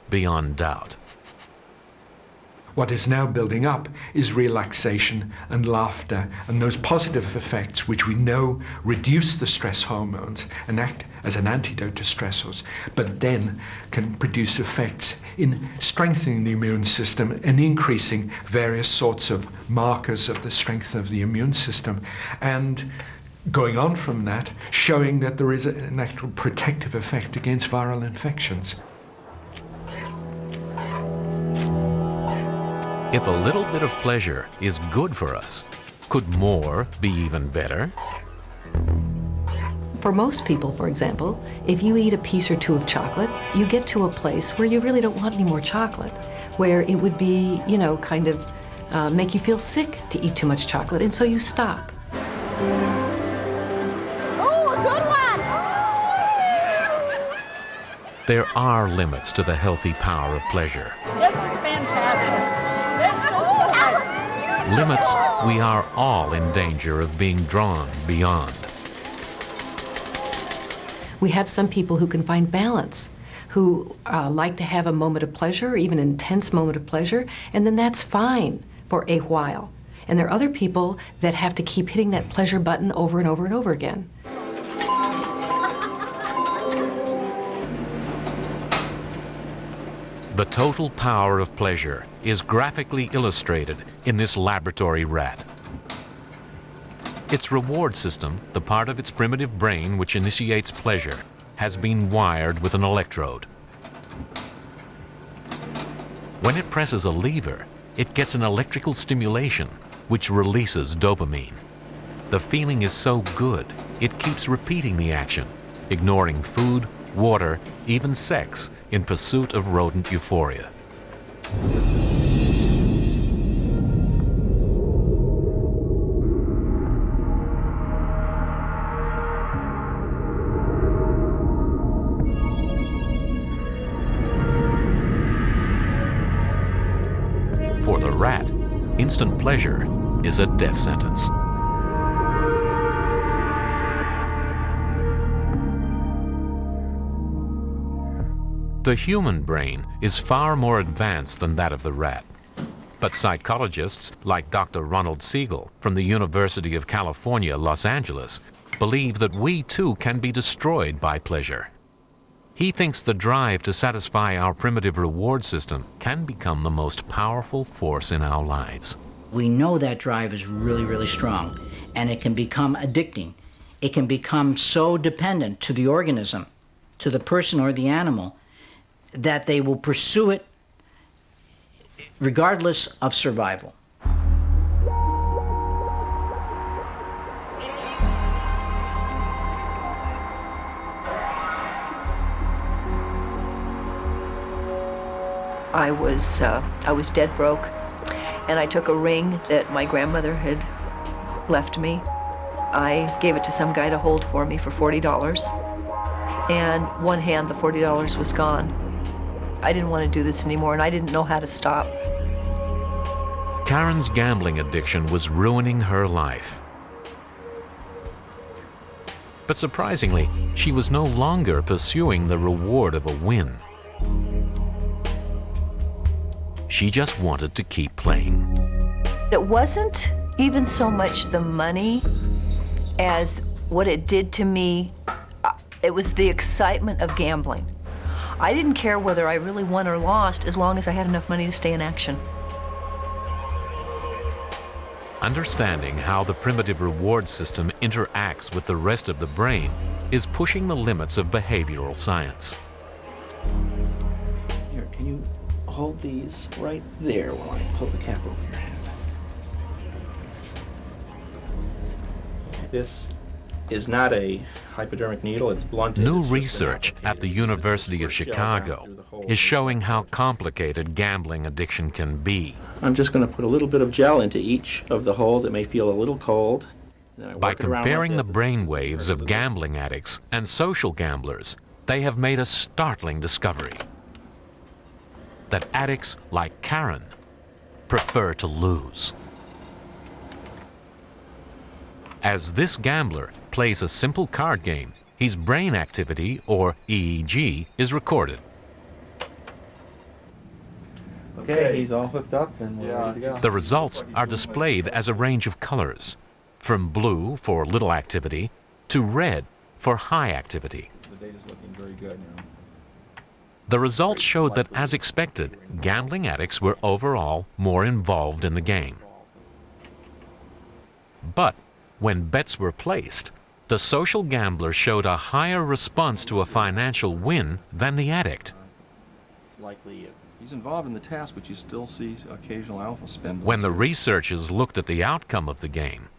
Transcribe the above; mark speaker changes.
Speaker 1: beyond doubt.
Speaker 2: What is now building up is relaxation and laughter and those positive effects which we know reduce the stress hormones and act as an antidote to stressors, but then can produce effects in strengthening the immune system and increasing various sorts of markers of the strength of the immune system. And going on from that, showing that there is an actual protective effect against viral infections.
Speaker 1: If a little bit of pleasure is good for us, could more be even better?
Speaker 3: For most people, for example, if you eat a piece or two of chocolate, you get to a place where you really don't want any more chocolate, where it would be, you know, kind of make you feel sick to eat too much chocolate, and so you stop.
Speaker 4: Oh, a good one!
Speaker 1: There are limits to the healthy power of pleasure.
Speaker 4: This is fantastic. This is the one.
Speaker 1: Limits we are all in danger of being drawn beyond.
Speaker 3: We have some people who can find balance, who like to have a moment of pleasure, even an intense moment of pleasure, and then that's fine for a while. And there are other people that have to keep hitting that pleasure button over and over and over again.
Speaker 1: The total power of pleasure is graphically illustrated in this laboratory rat. Its reward system, the part of its primitive brain which initiates pleasure, has been wired with an electrode. When it presses a lever, it gets an electrical stimulation which releases dopamine. The feeling is so good, it keeps repeating the action, ignoring food, water, even sex, in pursuit of rodent euphoria. For the rat, instant pleasure is a death sentence. The human brain is far more advanced than that of the rat. But psychologists like Dr. Ronald Siegel from the University of California, Los Angeles, believe that we too can be destroyed by pleasure. He thinks the drive to satisfy our primitive reward system can become the most powerful force in our lives.
Speaker 5: We know that drive is really, really strong, and it can become addicting. It can become so dependent to the organism, to the person or the animal, that they will pursue it regardless of survival.
Speaker 6: I was dead broke, and I took a ring that my grandmother had left me. I gave it to some guy to hold for me for $40, and one hand, the $40 was gone. I didn't want to do this anymore, and I didn't know how to stop.
Speaker 1: Karen's gambling addiction was ruining her life. But surprisingly, she was no longer pursuing the reward of a win. She just wanted to keep playing.
Speaker 6: It wasn't even so much the money as what it did to me. It was the excitement of gambling. I didn't care whether I really won or lost as long as I had enough money to stay in action.
Speaker 1: Understanding how the primitive reward system interacts with the rest of the brain is pushing the limits of behavioral science.
Speaker 7: Here, can you hold these right there while I pull the cap over your head? This is not a hypodermic needle, it's blunted.
Speaker 1: New research at the University of Chicago is showing how complicated gambling addiction can be.
Speaker 7: I'm just going to put a little bit of gel into each of the holes. It may feel a little cold.
Speaker 1: By comparing the brain waves of gambling addicts and social gamblers, they have made a startling discovery: that addicts like Karen prefer to lose. As this gambler plays a simple card game, his brain activity, or EEG, is recorded.
Speaker 7: Okay, he's all hooked up and we're ready to go.
Speaker 1: The results are displayed as a range of colors, from blue for little activity to red for high activity.
Speaker 8: The data's looking very good now.
Speaker 1: The results showed that, as expected, gambling addicts were overall more involved in the game. But when bets were placed, the social gambler showed a higher response to a financial win than the addict.
Speaker 8: Likely, he's involved in the task, but you still see occasional alpha spend.
Speaker 1: When the researchers looked at the outcome of the game,